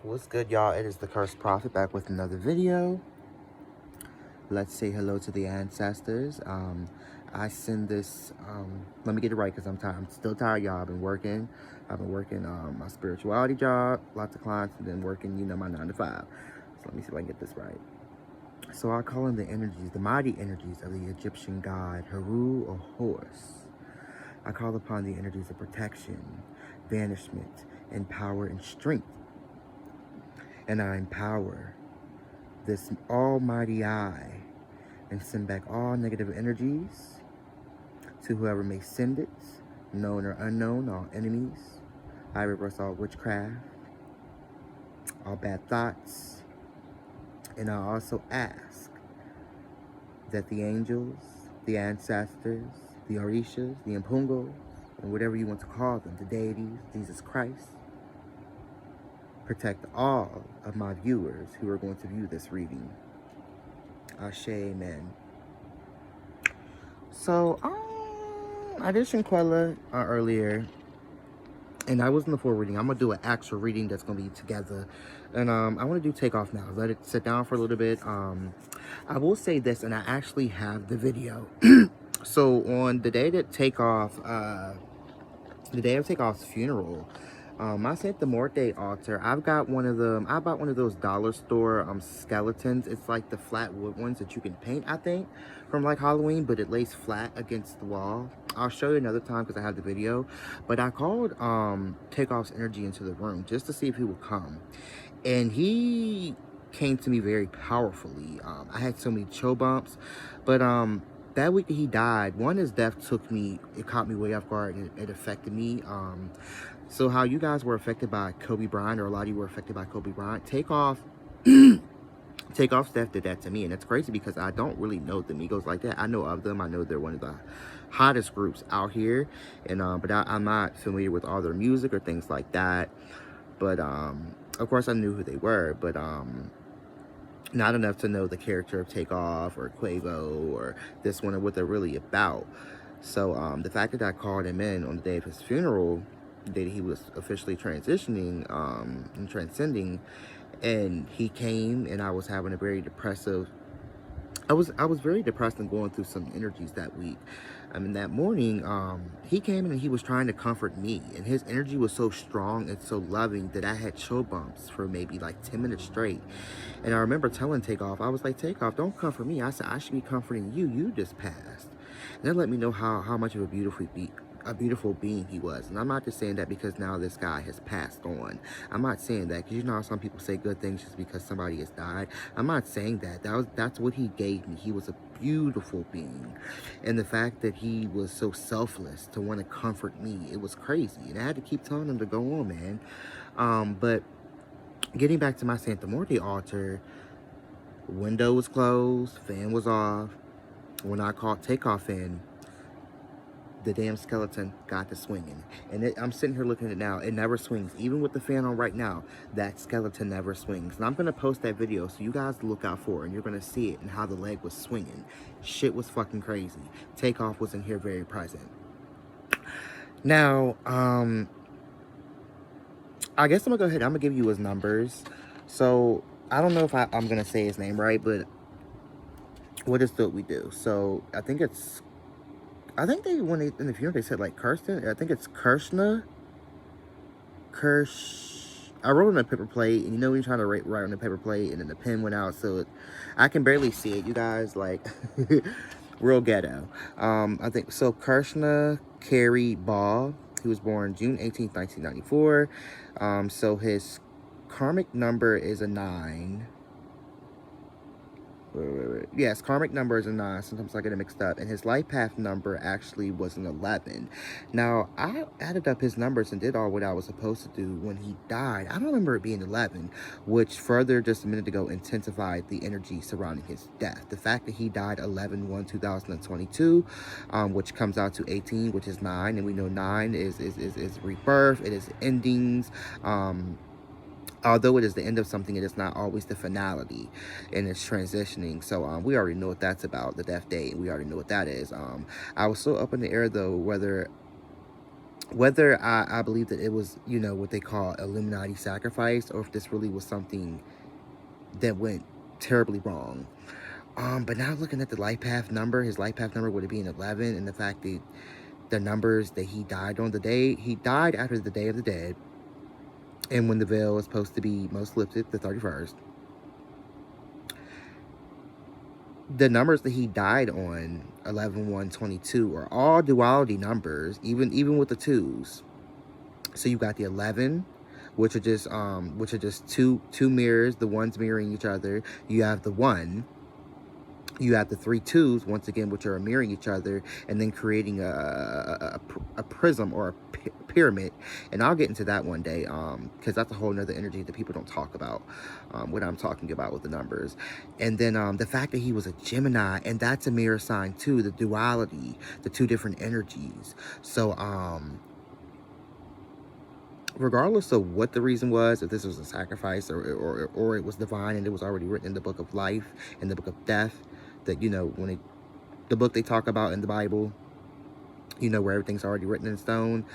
What's good, y'all? It is the Cursed Prophet back with another video. Let's say hello to the ancestors. I send this, let me get it right because I'm tired. I'm still tired, y'all. I've been working my spirituality job, lots of clients, and then working, my 9 to 5. So let me see if I can get this right. So I call in the energies, the mighty energies of the Egyptian god Heru or Horus. I call upon the energies of protection, banishment, and power and strength. And I empower this almighty eye and send back all negative energies to whoever may send it, known or unknown, all enemies. I reverse all witchcraft, all bad thoughts, and I also ask that the angels, the ancestors, the Orishas, the Impungos, and whatever you want to call them, the deities, Jesus Christ, protect all of my viewers who are going to view this reading. Ashe, amen. So, I did Shinquella earlier, and I was in the full reading. I'm going to do an actual reading that's going to be together. And I want to do Takeoff now. Let it sit down for a little bit. I will say this, and I actually have the video. So, on the day that Takeoff, the day of Takeoff's funeral, I sent the Morte altar. I bought one of those dollar store skeletons. It's like the flat wood ones that you can paint, I think, from like Halloween, but it lays flat against the wall. I'll show you another time because I have the video. But I called Takeoff's energy into the room just to see if he would come, and he came to me very powerfully. I had so many chill bumps, but that week that he died, his death it caught me way off guard, and it affected me. So how you guys were affected by Kobe Bryant, or a lot of you were affected by Kobe Bryant, Takeoff's death did that to me. And it's crazy because I don't really know the Migos like that. I know of them. I know they're one of the hottest groups out here, and but I'm not familiar with all their music or things like that. But of course I knew who they were, but not enough to know the character of Takeoff or Quavo or this one or what they're really about. So the fact that I called him in on the day of his funeral, the day that he was officially transitioning and transcending, and he came, and I was having a very depressive, I was very depressed and going through some energies that week. I mean, that morning, he came in and he was trying to comfort me, and his energy was so strong and so loving that I had chill bumps for maybe like 10 minutes straight. And I remember telling Takeoff, I was like, Takeoff, don't comfort me. I said, I should be comforting you. You just passed. And that let me know how much of a beautiful being he was. And I'm not just saying that because now this guy has passed on. I'm not saying that because you know how some people say good things just because somebody has died. I'm not saying that. That's what he gave me. He was a beautiful being. And the fact that he was so selfless to want to comfort me, it was crazy. And I had to keep telling him to go on, man. But getting back to my Santa Morte altar, window was closed, fan was off. When I called Takeoff in, the damn skeleton got to swinging. And I'm sitting here looking at it now. It never swings. Even with the fan on right now, that skeleton never swings. And I'm going to post that video so you guys look out for it. And you're going to see it and how the leg was swinging. Shit was fucking crazy. Takeoff was in here very present. Now, I guess I'm going to go ahead. I'm going to give you his numbers. So, I don't know if I'm going to say his name right, but what is what we do. So, I think in the funeral, they said like Kirsten. I think it's Kirshna. I wrote on a paper plate, and you know when you're trying to write on a paper plate, and then the pen went out, so I can barely see it. You guys, like, real ghetto. I think so. Kirshna Carey Ball. He was born June 18th, 1994. So his karmic number is a 9. Yes, karmic number is a 9. Sometimes I get it mixed up. And his life path number actually was an 11. Now, I added up his numbers and did all what I was supposed to do when he died. I don't remember it being 11, which further, just a minute ago, intensified the energy surrounding his death. The fact that he died 11/1/2022, which comes out to 18, which is 9. And we know 9 is rebirth. It is endings. Although it is the end of something, it is not always the finality, and it's transitioning. So we already know what that's about, the death date. We already know what that is. I was so up in the air though whether Whether I believe that it was, you know, what they call Illuminati sacrifice, or if this really was something that went terribly wrong. But now looking at the life path number, his life path number would be an 11, and the fact that the numbers that he died on, the day he died after the Day of the Dead, and when the veil is supposed to be most lifted, the 31st. The numbers that he died on, 11/1/22, are all duality numbers, even with the twos. So you got the 11, which are just two mirrors, the ones mirroring each other. You have the 1. You have the 3 twos, once again, which are mirroring each other, and then creating a prism or a pyramid. And I'll get into that one day, because that's a whole nother energy that people don't talk about, what I'm talking about with the numbers. And then the fact that he was a Gemini, and that's a mirror sign too, the duality, the two different energies. So regardless of what the reason was, if this was a sacrifice or it was divine and it was already written in the book of life and the book of death, that, you know, when the book they talk about in the Bible, you know, where everything's already written in stone,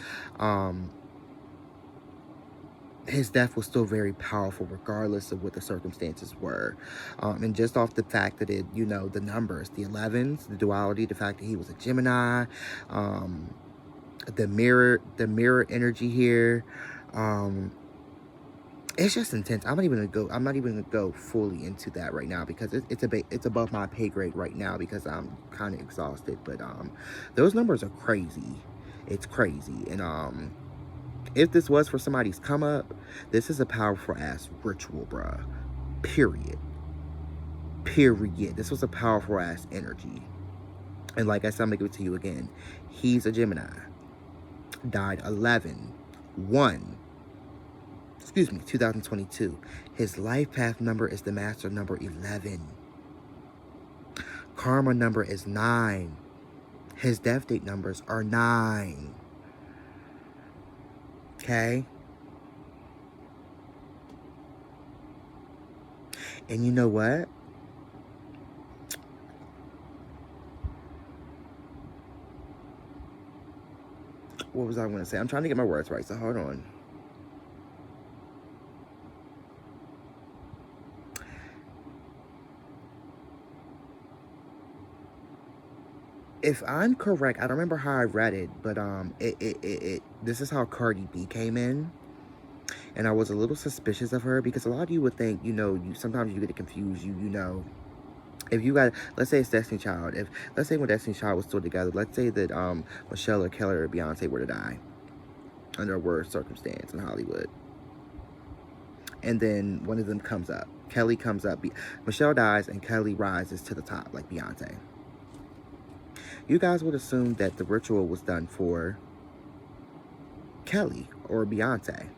his death was still very powerful regardless of what the circumstances were. And just off the fact that it, you know, the numbers, the 11s, the duality, the fact that he was a Gemini, the mirror energy here, it's just intense. I'm not even gonna go fully into that right now, because it's above my pay grade right now, because I'm kind of exhausted. But those numbers are crazy. It's crazy. And if this was for somebody's come up, this is a powerful ass ritual, bruh. Period. This was a powerful ass energy. And like I said, I'm gonna give it to you again. He's a Gemini. Died 2022. His life path number is the master number 11. Karma number is 9. His death date numbers are 9. Okay? And you know what? What was I going to say? I'm trying to get my words right, so hold on. If I'm correct, I don't remember how I read it, but this is how Cardi B came in. And I was a little suspicious of her, because a lot of you would think, you know, sometimes you get it confused, you know. If you got, let's say it's Destiny Child. Let's say when Destiny Child was still together, let's say that Michelle or Kelly or Beyonce were to die under a worse circumstance in Hollywood. And then one of them comes up. Kelly comes up. Michelle dies and Kelly rises to the top like Beyonce. You guys would assume that the ritual was done for Kelly or Beyonce.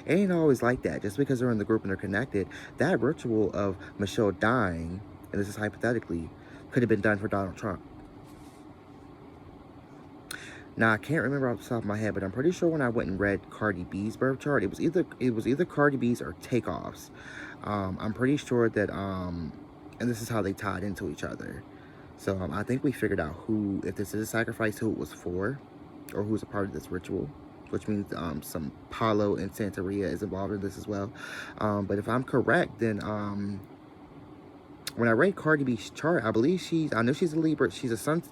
It ain't always like that. Just because they're in the group and they're connected, that ritual of Michelle dying, and this is hypothetically, could have been done for Donald Trump. Now, I can't remember off the top of my head, but I'm pretty sure when I went and read Cardi B's birth chart, it was either Cardi B's or Takeoff's. I'm pretty sure that, and this is how they tied into each other. So I think we figured out who, if this is a sacrifice, who it was for, or who's a part of this ritual, which means some Paulo and Santeria is involved in this as well. But if I'm correct, then when I read Cardi B's chart, I believe I know she's a Libra. She's a sun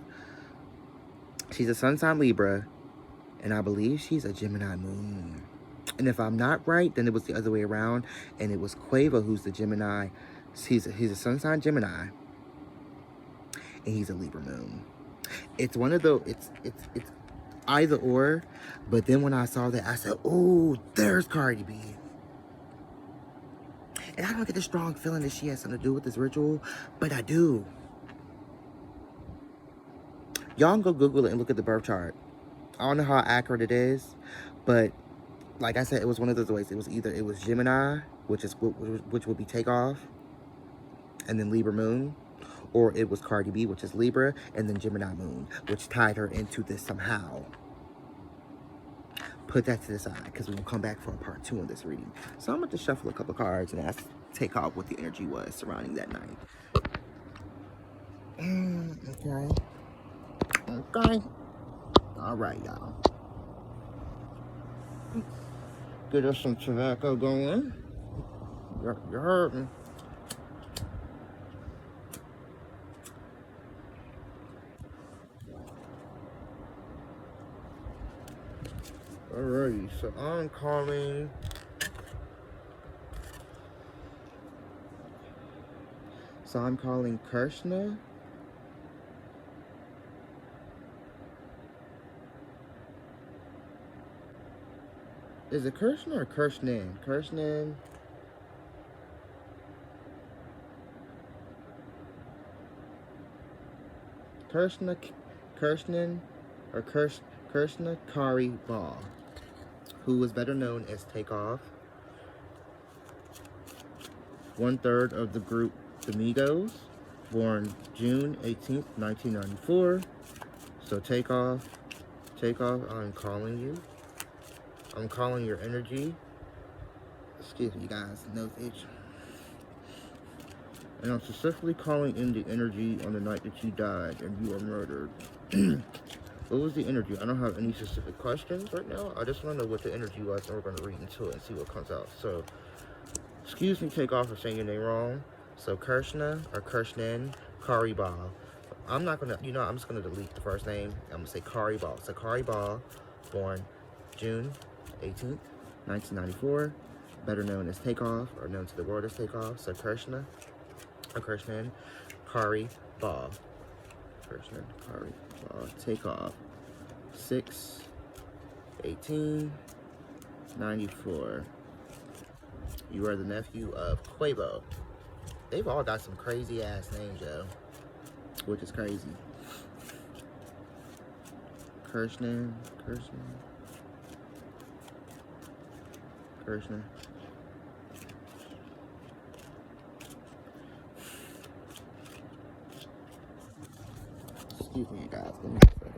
sign Libra, and I believe she's a Gemini moon. And if I'm not right, then it was the other way around, and it was Quavo who's the Gemini. He's a sun sign Gemini, and he's a Libra moon. It's one of those. It's either or. But then when I saw that, I said, "Oh, there's Cardi B." And I don't get the strong feeling that she has something to do with this ritual, but I do. Y'all can go Google it and look at the birth chart. I don't know how accurate it is, but like I said, it was one of those ways. It was Gemini, which would be Takeoff, and then Libra moon, or it was Cardi B, which is Libra, and then Gemini moon, which tied her into this somehow. Put that to the side, because we will come back for a part 2 on this reading. So I'm going to shuffle a couple cards and ask Takeoff what the energy was surrounding that night. Okay. All right, y'all. Get us some tobacco going. You heard me. Alrighty, so I'm calling Krishna. Is it Krishna or Kirshnan? Kirshnan. Kirshnan or Krishna Kari Ball, who is better known as Takeoff, 1/3 of the group The Migos, born June 18th, 1994. So Takeoff, I'm calling you. I'm calling your energy. Excuse me, guys, nose itch. And I'm specifically calling in the energy on the night that you died and you were murdered. What was the energy? I don't have any specific questions right now. I just want to know what the energy was, and we're going to read into it and see what comes out. So, excuse me, Takeoff, for saying your name wrong. So, Krishna or Kirshnan Kari Ball. I'm not going to, I'm just going to delete the first name. I'm going to say Kari Ball. So, Kari Ball, born June 18th, 1994. Better known as Takeoff, or known to the world as Takeoff. So, Krishna or Kirshnan Kari Ball. Krishnan Kari Ball. Takeoff. 6/18/94. You are the nephew of Quavo. They've all got some crazy ass names, yo. Which is crazy. Krishna. Excuse me, guys. Give me a second.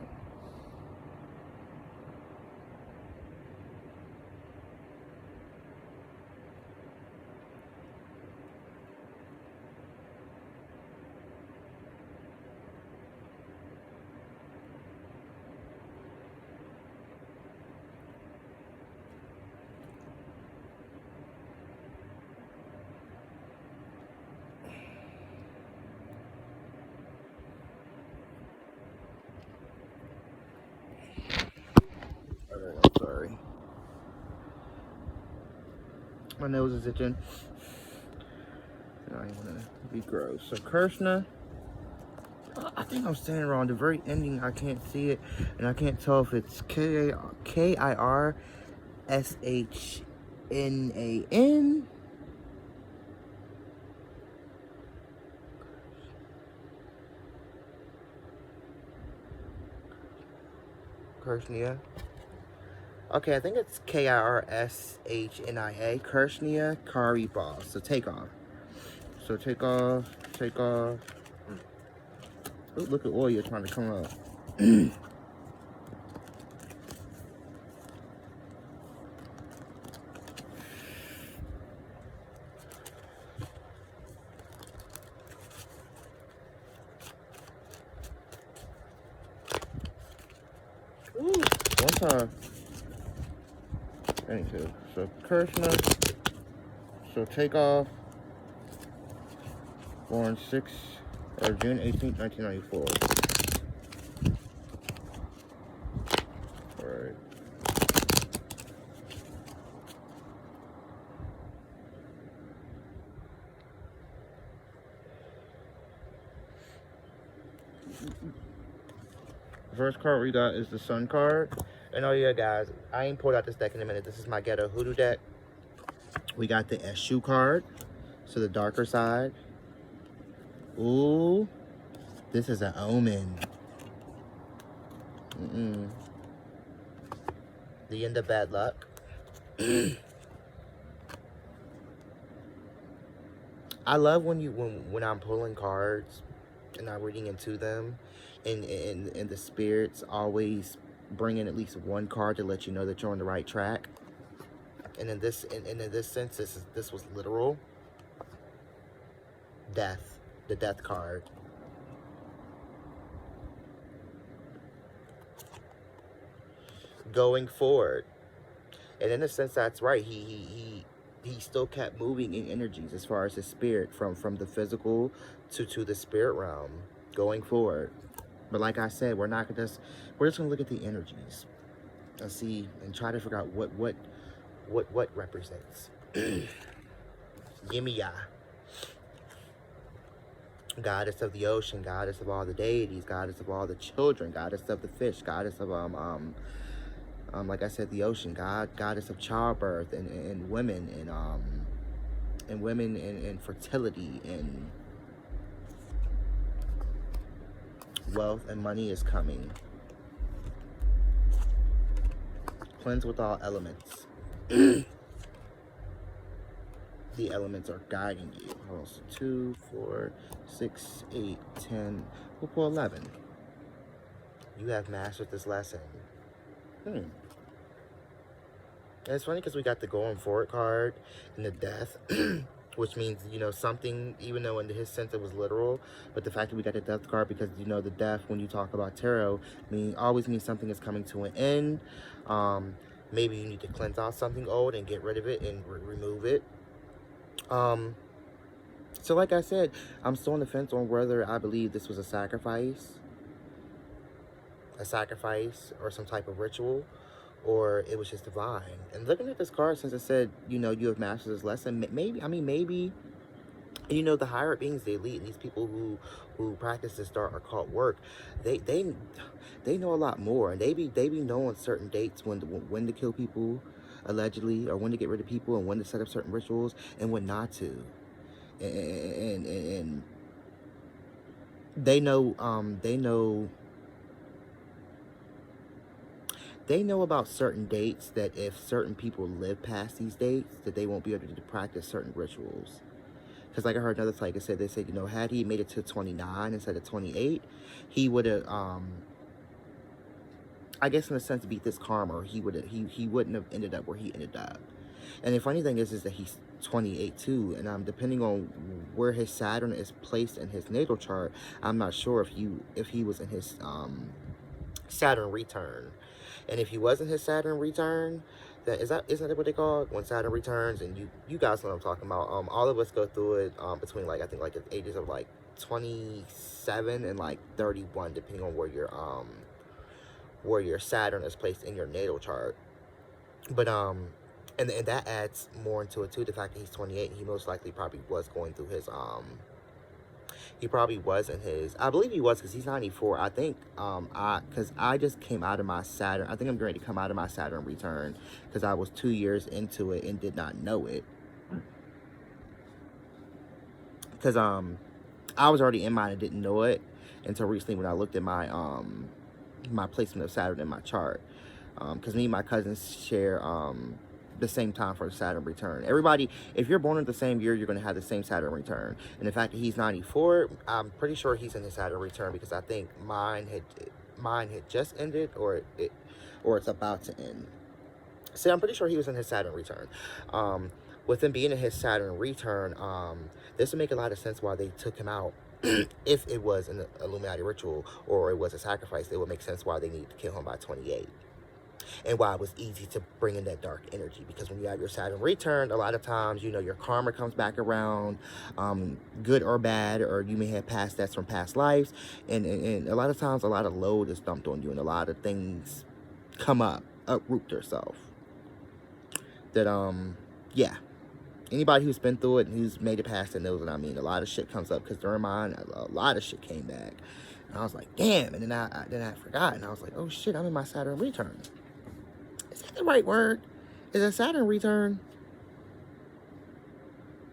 Alright, I'm sorry. My nose is itching. I don't want to be gross. So Krishna, I think I'm saying it wrong. The very ending, I can't see it, and I can't tell if it's Kirshnan. Kirshnia. Okay, I think it's Kirshnia. Krishna Kari Ball. So Takeoff. So Takeoff. Oh, look at Oya trying to come up. Ooh, one time. Anywho, so Krishna. So Takeoff. Born June 18th, 1994. Alright. The first card we got is the Sun card. And oh yeah, guys, I ain't pulled out this deck in a minute. This is my Ghetto Hoodoo deck. We got the Eshu card, so the darker side. Ooh, this is an omen. The end of bad luck. I love when I'm pulling cards and I'm reading into them, and the spirits always bring in at least one card to let you know that you're on the right track. And in this sense, this was literal. Death, the death card. going forward. And in a sense, that's right. He still kept moving in energies as far as his spirit from the physical to the spirit realm going forward. But like I said, we're just gonna look at the energies and see and try to figure out what represents. Yemiya, goddess of the ocean, goddess of all the deities, goddess of all the children, goddess of the fish, goddess of like I said, the ocean, goddess of childbirth and women and women and fertility and wealth and money is coming. Cleanse with all elements. The elements are guiding you. Hold on, so 2, 4, 6, 8, 10. We'll pull 11. You have mastered this lesson. And it's funny because we got the going for it card and the death, which means, you know, something, even though in his sense it was literal, but the fact that we got the death card, because, you know, the death, when you talk about tarot, always means something is coming to an end. Maybe you need to cleanse out something old and get rid of it and remove it. So like I said, I'm still on the fence on whether I believe this was a sacrifice or some type of ritual, or it was just divine. And looking at this card, since it said, you know, you have mastered this lesson, maybe, you know, the higher beings, the elite, and these people who practice this dark occult work, they know a lot more, and they be knowing certain dates when to kill people, allegedly, or when to get rid of people, and when to set up certain rituals, and when not to. And they know about certain dates, that if certain people live past these dates, that they won't be able to practice certain rituals. Because like I heard another psychic say, they said, you know, had he made it to 29 instead of 28, he would have, I guess in a sense, beat this karma. Or he wouldn't have ended up where he ended up. And the funny thing is that he's 28 too, and depending on where his Saturn is placed in his natal chart, I'm not sure if he was in his Saturn return. And if he was in his Saturn return, isn't that what they call it? When Saturn returns, and you guys know what I'm talking about. All of us go through it between I think the ages of 27 and 31, depending on where your Saturn is placed in your natal chart. But and that adds more into it too, the fact that he's 28, and he most likely probably was going through his he probably was in his, I believe he was, because he's 94. I think because I just came out of my Saturn. I think I'm ready to come out of my Saturn return, because I was 2 years into it and did not know it, because I was already in mine and didn't know it until recently when I looked at my my placement of Saturn in my chart, because me and my cousins share the same time for the Saturn return. Everybody, if you're born in the same year, you're going to have the same Saturn return. And the fact that he's 94, I'm pretty sure he's in his Saturn return, because I think mine had just ended, or it's about to end. So I'm pretty sure he was in his Saturn return. With him being in his Saturn return, this would make a lot of sense why they took him out. If it was an Illuminati ritual or it was a sacrifice, it would make sense why they needed to kill him by 28. And why it was easy to bring in that dark energy, because when you have your Saturn return, a lot of times, you know, your karma comes back around, good or bad, or you may have past debts from past lives, and a lot of times a lot of load is dumped on you, and a lot of things come up, uproot themselves. That yeah, anybody who's been through it and who's made it past it knows what I mean. A lot of shit comes up, because during mine, a lot of shit came back, and I was like, damn, and then I forgot, and I was like, oh shit, I'm in my Saturn return. Is that the right word? Is a Saturn return?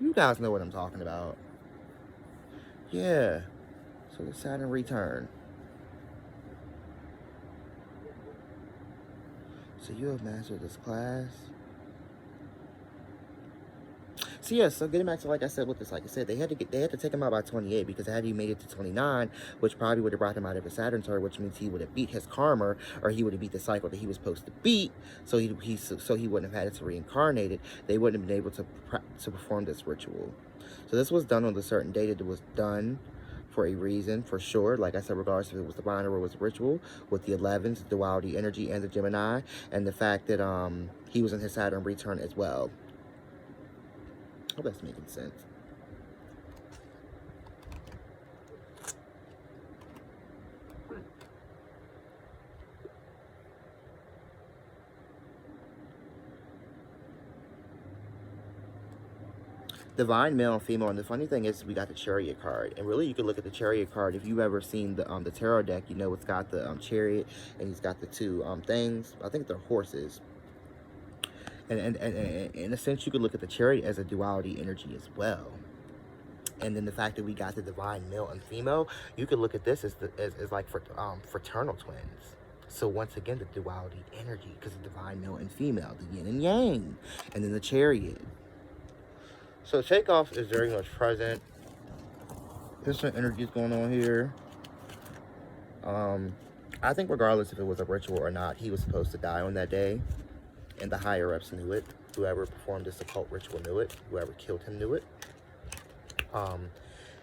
You guys know what I'm talking about. Yeah. So the Saturn return. So you have mastered this class. So yeah, so getting back to, like I said, with this, like I said, they had to take him out by 28, because had he made it to 29, which probably would have brought him out of his Saturn turn, which means he would have beat his karma, or he would have beat the cycle that he was supposed to beat, so he wouldn't have had to reincarnate it. They wouldn't have been able to perform this ritual. So this was done on the certain date that it was done. for a reason, for sure. Like I said, regardless if it was divine or it was ritual, with the 11s, the duality energy, and the Gemini, and the fact that he was in his Saturn return as well. I hope that's making sense. Divine male and female, and the funny thing is we got the Chariot card, and really you could look at the Chariot card. If you've ever seen the tarot deck, you know it's got the Chariot, and he's got the two things. I think they're horses, and in a sense you could look at the Chariot as a duality energy as well. And then the fact that we got the divine male and female, you could look at this as like fraternal twins. So once again, the duality energy, because the divine male and female, the yin and yang, and then the Chariot. So Takeoff is very much present. There's some energies going on here. I think regardless if it was a ritual or not, he was supposed to die on that day. And the higher-ups knew it. Whoever performed this occult ritual knew it. Whoever killed him knew it.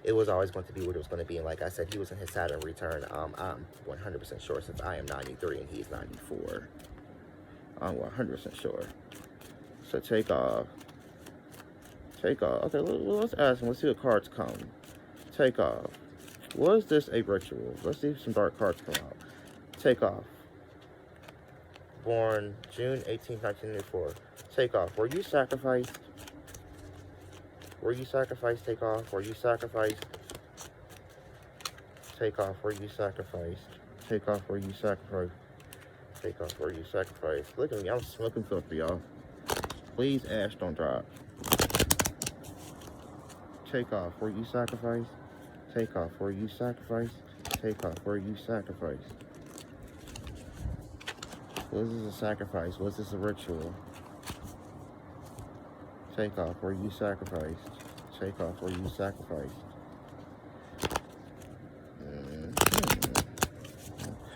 It was always going to be what it was going to be. And like I said, he was in his Saturn return. I'm 100% sure, since I am 93 and he's 94. I'm 100% sure. So Takeoff. Okay, let's ask him. Let's see what cards come. Takeoff. Was this a ritual? Let's see if some dark cards come out. Takeoff. Born June 18th, 1994. Takeoff. Were you sacrificed? Were you sacrificed, Takeoff? Were you sacrificed? Takeoff. Were you sacrificed? Takeoff. Were you sacrificed? Takeoff. Were you sacrificed? Look at me. I'm smoking filthy, y'all. Please, ash, don't drop. Takeoff. Were you sacrificed? Takeoff. Were you sacrificed? Takeoff. Were you sacrificed? Was this a sacrifice? Was this a ritual? Takeoff. Were you sacrificed? Takeoff. Were you sacrificed?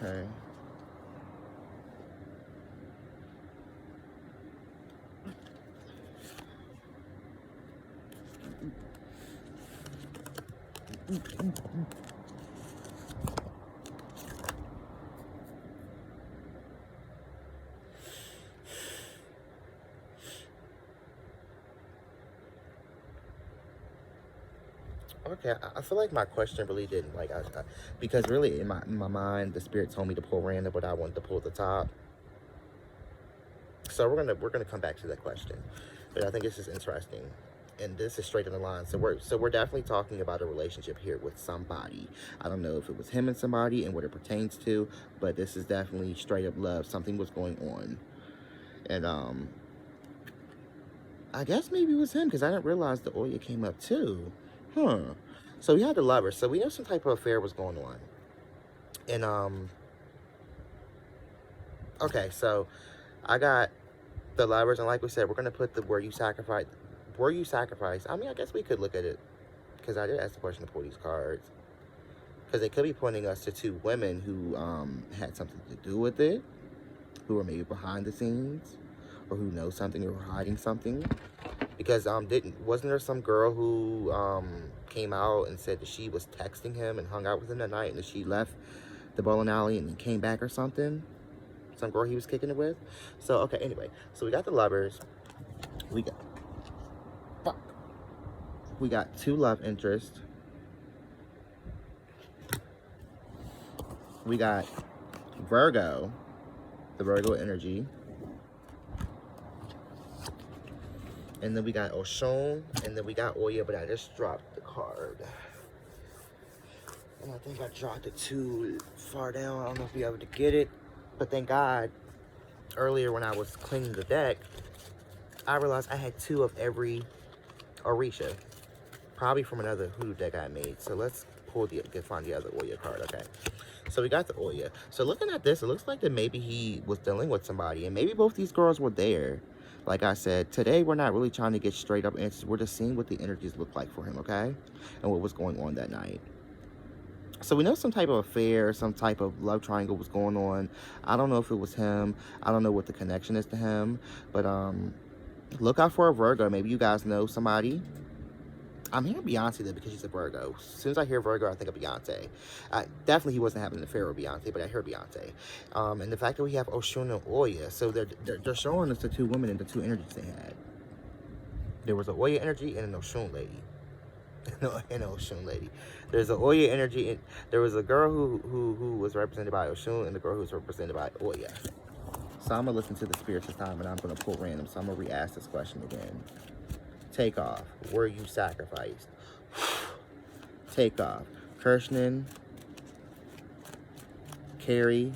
Okay. Okay, I feel like my question really didn't, like, because really in my mind, the spirit told me to pull random, but I wanted to pull the top. So we're gonna come back to that question, but I think this is interesting, and this is straight in the line. So we're definitely talking about a relationship here with somebody. I don't know if it was him and somebody and what it pertains to, but this is definitely straight up love. Something was going on, and I guess maybe it was him, because I didn't realize the Oya came up too. So we had the lovers, so we know some type of affair was going on. And okay, so I got the lovers, and like we said, we're gonna put the were you sacrificed. I mean, I guess we could look at it, because I did ask the question to pull these cards, because they could be pointing us to two women who had something to do with it, who are maybe behind the scenes, or who know something or hiding something. Because wasn't there some girl who came out and said that she was texting him and hung out with him that night, and that she left the bowling alley and then came back or something? Some girl he was kicking it with. So okay, anyway, so we got the lovers. We got two love interests. We got Virgo, the Virgo energy. And then we got Oshun, and then we got Oya, but I just dropped the card. And I think I dropped it too far down. I don't know if you're able to get it. But thank God, earlier when I was cleaning the deck, I realized I had two of every Orisha. Probably from another hoodoo deck I made. So let's find the other Oya card, okay? So we got the Oya. So looking at this, it looks like that maybe he was dealing with somebody, and maybe both these girls were there. Like I said, today we're not really trying to get straight up answers. We're just seeing what the energies look like for him, okay? And what was going on that night. So we know some type of affair, some type of love triangle was going on. I don't know if it was him. I don't know what the connection is to him. But look out for a Virgo. Maybe you guys know somebody. I'm hearing Beyonce though because she's a Virgo. As soon as I hear Virgo, I think of Beyonce. Definitely he wasn't having an affair with Beyonce, but I hear Beyonce. And the fact that we have Oshun and Oya, so they're showing us the two women and the two energies they had. There was an Oya energy and an Oshun lady. An Oshun lady. There's an Oya energy, and there was a girl who was represented by Oshun and the girl who was represented by Oya. So I'm gonna listen to the spirits this time, and I'm gonna pull random. So I'm gonna re-ask this question again. Take off. Were you sacrificed? Take off. Kirshnan, Carrie,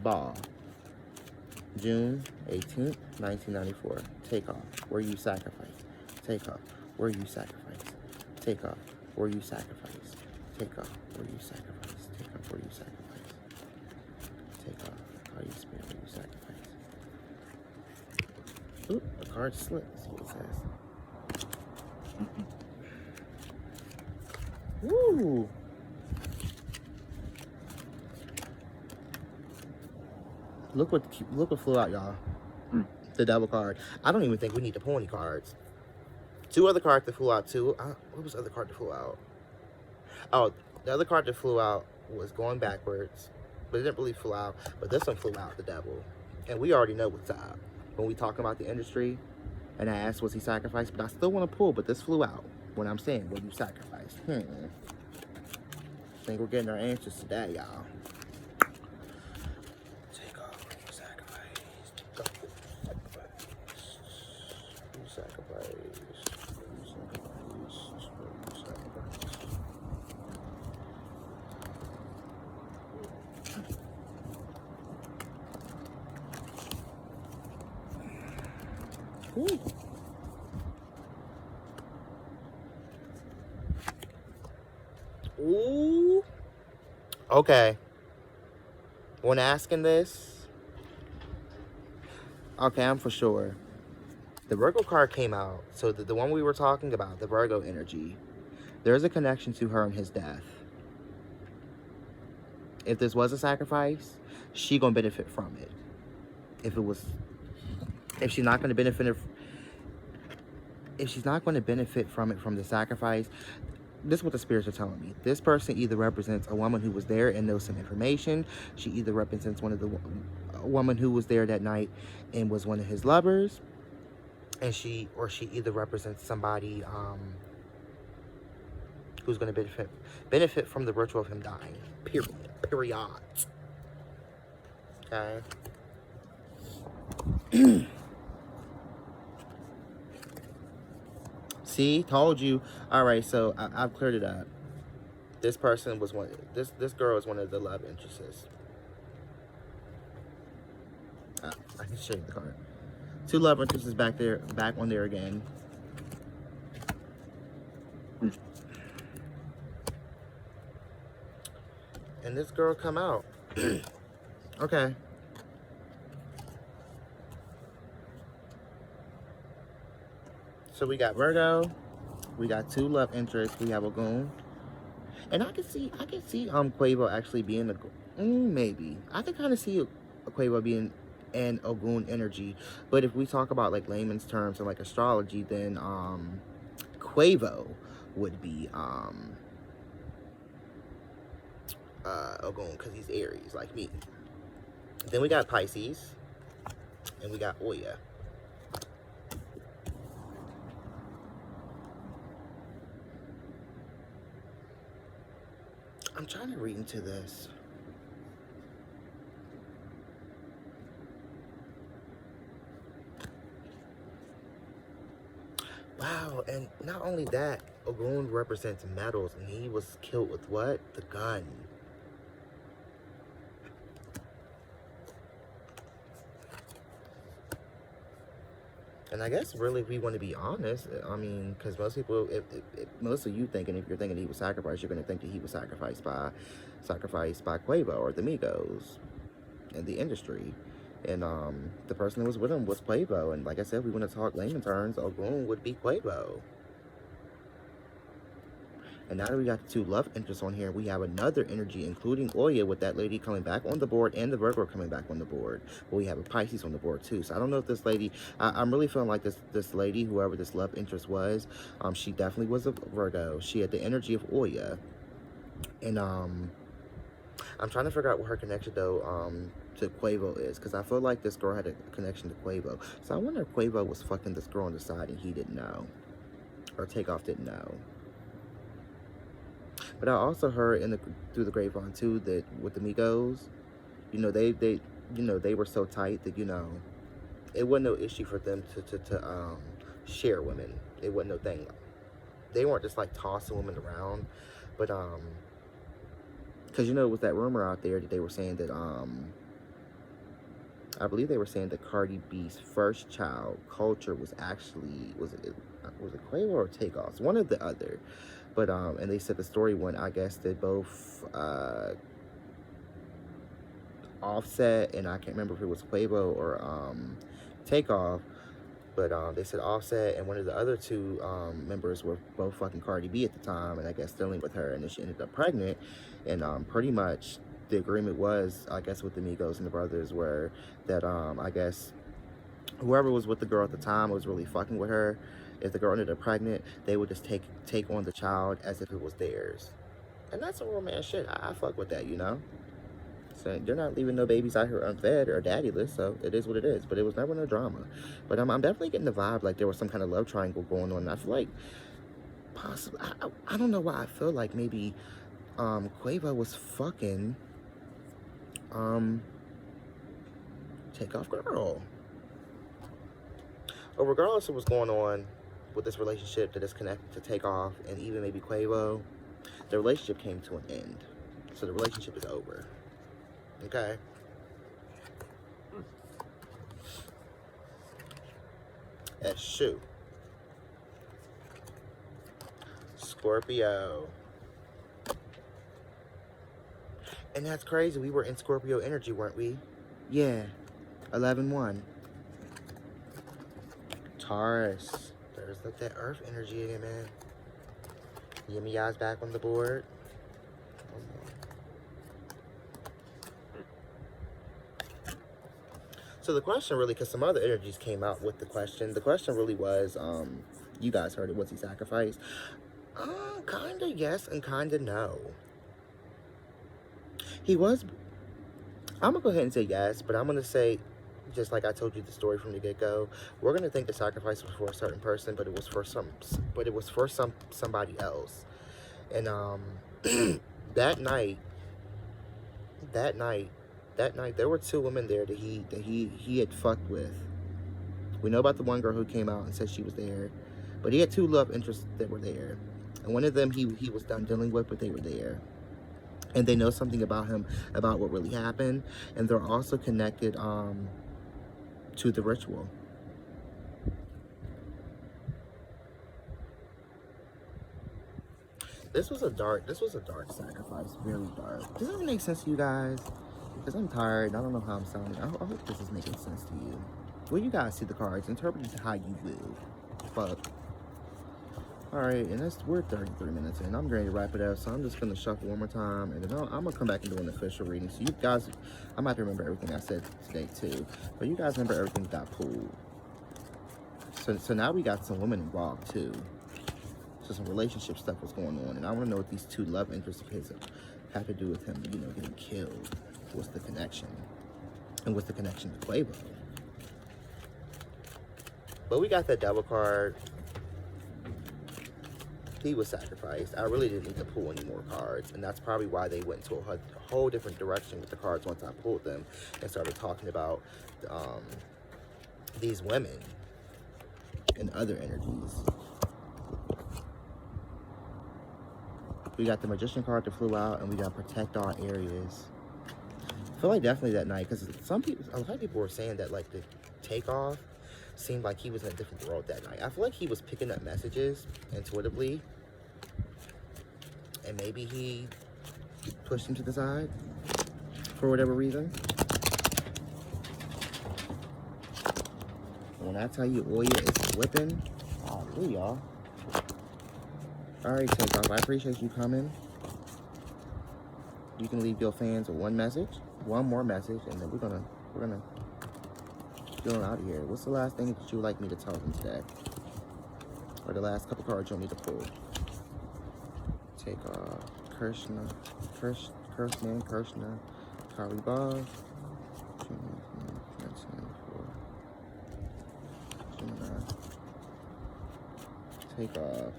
Ball. June 18th, 1994. Take off. Were you sacrificed? Take off. Were you sacrificed? Take off. Were you sacrificed? Take off. Were you sacrificed? Take off. Were you sacrificed? Take off. Are you spirit? Were you sacrificed? Oop, the card slipped. That's what it says. Woo! Look what flew out, y'all. The double card. I don't even think we need to pull any cards. Two other cards that flew out too. What was the other card that flew out? Oh, the other card that flew out was going backwards, but it didn't really flew out. But this one flew out, the devil, and we already know what's up when we talk about the industry. And I asked, was he sacrificed? But I still want to pull, but this flew out when I'm saying, were you sacrificed? I think we're getting our answers today, y'all. Take off, were you sacrificed? Take off, were you sacrificed? Were you sacrificed? Were you sacrificed? Were you sacrificed? Ooh. Ooh. Okay. When asking this, okay, I'm for sure. The Virgo card came out. So the one we were talking about, the Virgo energy, there's a connection to her and his death. If this was a sacrifice, she gonna benefit from it. If she's not gonna benefit from it from the sacrifice, this is what the spirits are telling me. This person either represents a woman who was there and knows some information. She either represents a woman who was there that night and was one of his lovers, and she either represents somebody who's going to benefit from the ritual of him dying. Period. Okay. See, told you. All right, so I've cleared it up. This person was this girl is one of the love interests. I can show you the card. Two love interests back on there again. And this girl come out. Okay. So we got Virgo, we got two love interests, we have Ogun, and I can see Quavo actually being maybe. I can kind of see Quavo being an Ogun energy, but if we talk about like layman's terms and like astrology, then Quavo would be Ogun because he's Aries like me. Then we got Pisces, and we got Oya. I'm trying to read into this. Wow, and not only that, Ogun represents metals, and he was killed with what? The gun. And I guess really, if we want to be honest, I mean, because most people, if most of you thinking, if you're thinking he was sacrificed, you're going to think that he was sacrificed by Quavo or the Migos in the industry. And the person who was with him was Quavo. And like I said, we want to talk layman terms, Ogun would be Quavo. And now that we got the two love interests on here, we have another energy, including Oya, with that lady coming back on the board and the Virgo coming back on the board. But we have a Pisces on the board too. So I don't know if this lady, I'm really feeling like this lady, whoever this love interest was, she definitely was a Virgo. She had the energy of Oya. And I'm trying to figure out what her connection though to Quavo is, because I feel like this girl had a connection to Quavo. So I wonder if Quavo was fucking this girl on the side and he didn't know, or Takeoff didn't know. But I also heard through the grapevine too that with the Migos, you know, they were so tight that, you know, it wasn't no issue for them to share women. It wasn't no thing. They weren't just like tossing women around, but because, you know, it was that rumor out there that they were saying that I believe they were saying that Cardi B's first child, Culture, was actually, was it Quavo or Takeoff? One or the other. But and they said the story went, I guess, that both Offset, and I can't remember if it was Quavo or Takeoff, but they said Offset and one of the other two members were both fucking Cardi B at the time, and I guess dealing with her, and then she ended up pregnant. And pretty much the agreement was, I guess, with the Migos and the brothers, were that I guess whoever was with the girl at the time was really fucking with her. If the girl ended up pregnant, they would just take on the child as if it was theirs. And that's some romance shit. I fuck with that, you know? So they're not leaving no babies out here unfed or daddyless, so it is what it is. But it was never no drama. But I'm definitely getting the vibe like there was some kind of love triangle going on. And I feel like possibly, I don't know why I feel like maybe Quavo was fucking Takeoff girl. But regardless of what's going on with this relationship that is connected to Takeoff and even maybe Quavo, the relationship came to an end. So the relationship is over. Okay? That's Shu. Scorpio. And that's crazy. We were in Scorpio energy, weren't we? Yeah. 11-1. Taurus. There's like that earth energy again, man. Yemiya's back on the board. So the question really, because some other energies came out with the question. The question really was, you guys heard it, was he sacrificed? Kinda yes and kinda no. He was, I'm gonna go ahead and say yes, but I'm gonna say, just like I told you the story from the get-go, we're gonna think the sacrifice was for a certain person, but it was for somebody else. And that night there were two women there that he had fucked with. We know about the one girl who came out and said she was there, but he had two love interests that were there, and one of them he was done dealing with, but they were there. And they know something about him, about what really happened, and they're also connected to the ritual. This was a dark sacrifice, very dark. Does that make sense to you guys? Because I'm tired, and I don't know how I'm sounding. I hope this is making sense to you. Well, you guys see the cards, interpret it how you will. Fuck. Alright, and we're 33 minutes in. I'm ready to wrap it up, so I'm just going to shuffle one more time, and then I'm going to come back and do an official reading. So you guys, I might remember everything I said today too, but you guys remember everything got pulled. So now we got some women involved too. So some relationship stuff was going on, and I want to know what these two love interests of his have to do with him, you know, getting killed. What's the connection? And what's the connection to Quavo? But we got that Devil card. He was sacrificed. I really didn't need to pull any more cards, and that's probably why they went to a whole different direction with the cards once I pulled them and started talking about these women and other energies. We got the Magician card that flew out, and we got Protect All Areas. I feel like definitely that night, because a lot of people were saying that like the Takeoff seemed like he was in a different world that night. I feel like he was picking up messages intuitively, and maybe he pushed him to the side for whatever reason. When I tell you Oya is flipping, oh, y'all. All right, Takeoff. I appreciate you coming. You can leave your fans with one more message, and then we're gonna get on out of here. What's the last thing that you would like me to tell them today, or the last couple cards you'll need to pull? Takeoff. Krishna, Karibov. Take off.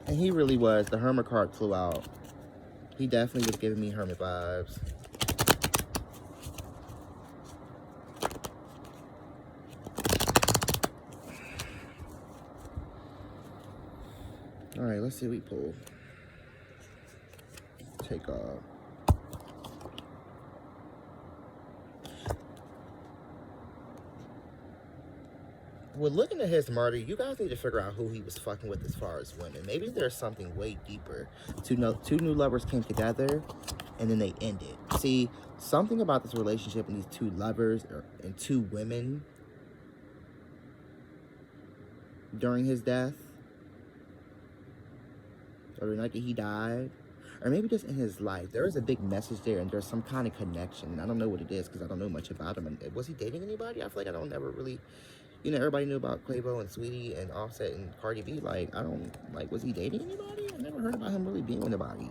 And he really was. The Hermit card flew out. He definitely was giving me Hermit vibes. All right, let's see what we pull. Take off. Well, looking at his murder, you guys need to figure out who he was fucking with as far as women. Maybe there's something way deeper. Two new lovers came together, and then they ended. See, something about this relationship and these two lovers and two women during his death, or the night that he died, or maybe just in his life, there is a big message there, and there's some kind of connection. And I don't know what it is because I don't know much about him. And was he dating anybody? I feel like I don't never really... You know, everybody knew about Quavo and Sweetie and Offset and Cardi B. Like, I don't, like, was he dating anybody? I never heard about him really being with anybody.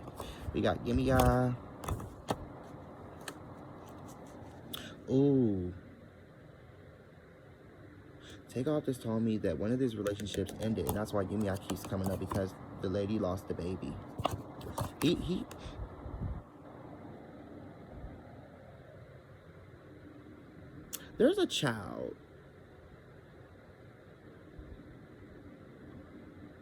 We got Gimme Ya. Ooh. Takeoff just told me that one of these relationships ended, and that's why Gimme Ya keeps coming up, because the lady lost the baby. There's a child.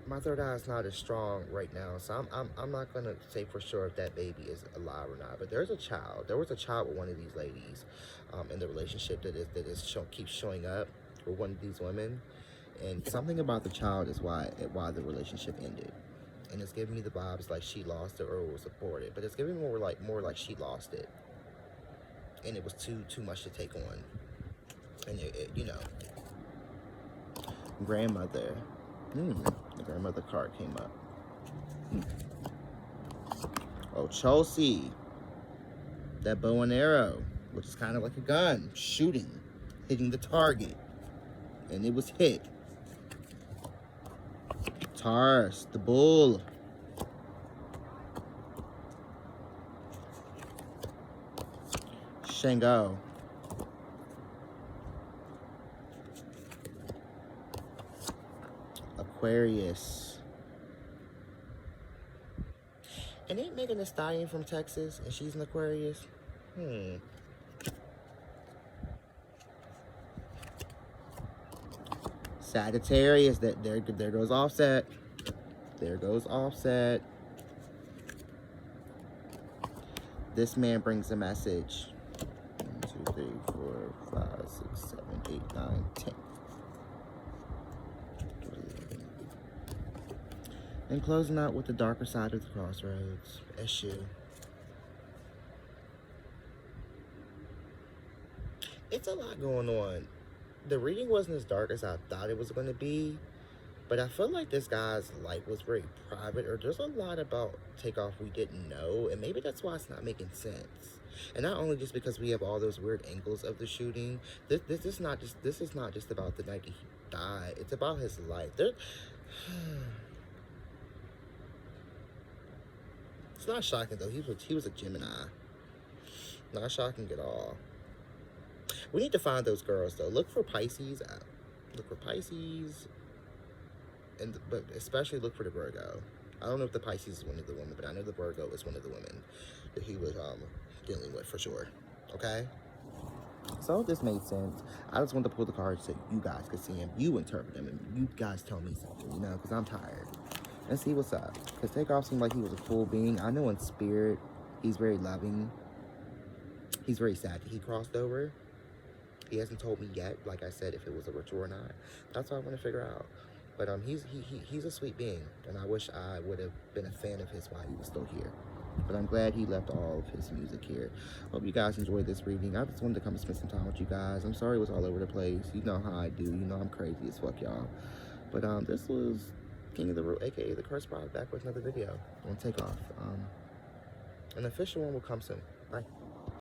My third eye is not as strong right now, so I'm not gonna say for sure if that baby is alive or not. But there's a child. There was a child with one of these ladies in the relationship keeps showing up with one of these women, and something about the child is why the relationship ended. And it's giving me the vibes like she lost it or was aborted, but it's giving me more like she lost it, and it was too much to take on. And you know, grandmother. The grandmother card came up. Oh, Chelsea. That bow and arrow, which is kind of like a gun, hitting the target. And it was hit. Taurus, the bull. Shango. Aquarius. And ain't Megan Thee Stallion from Texas and she's an Aquarius? Sagittarius. There goes Offset. There goes Offset. This man brings a message. 1, 2, 3, 4, 5, 6, 7, 8, 9, 10. And closing out with the darker side of the crossroads. Issue. It's a lot going on. The reading wasn't as dark as I thought it was going to be, but I feel like this guy's life was very private, or there's a lot about Takeoff we didn't know, and maybe that's why it's not making sense. And not only just because we have all those weird angles of the shooting. This is not just about the night that he died. It's about his life. It's not shocking though. He was a Gemini. Not shocking at all. We need to find those girls though. Look for Pisces. But especially look for the Virgo. I don't know if the Pisces is one of the women, but I know the Virgo is one of the women that he was dealing with for sure. Okay. So this made sense. I just wanted to pull the cards so you guys could see them, you interpret them, and you guys tell me something, you know, because I'm tired. Let's see what's up. Because Takeoff seemed like he was a cool being. I know in spirit, he's very loving. He's very sad that he crossed over. He hasn't told me yet, like I said, if it was a ritual or not. That's what I want to figure out. But he's a sweet being, and I wish I would have been a fan of his while he was still here. But I'm glad he left all of his music here. Hope you guys enjoyed this reading. I just wanted to come and spend some time with you guys. I'm sorry it was all over the place. You know how I do. You know I'm crazy as fuck, y'all. But this was King of the Road, aka the Cursed Bride, back with another video on Takeoff. An official one will come soon. Bye.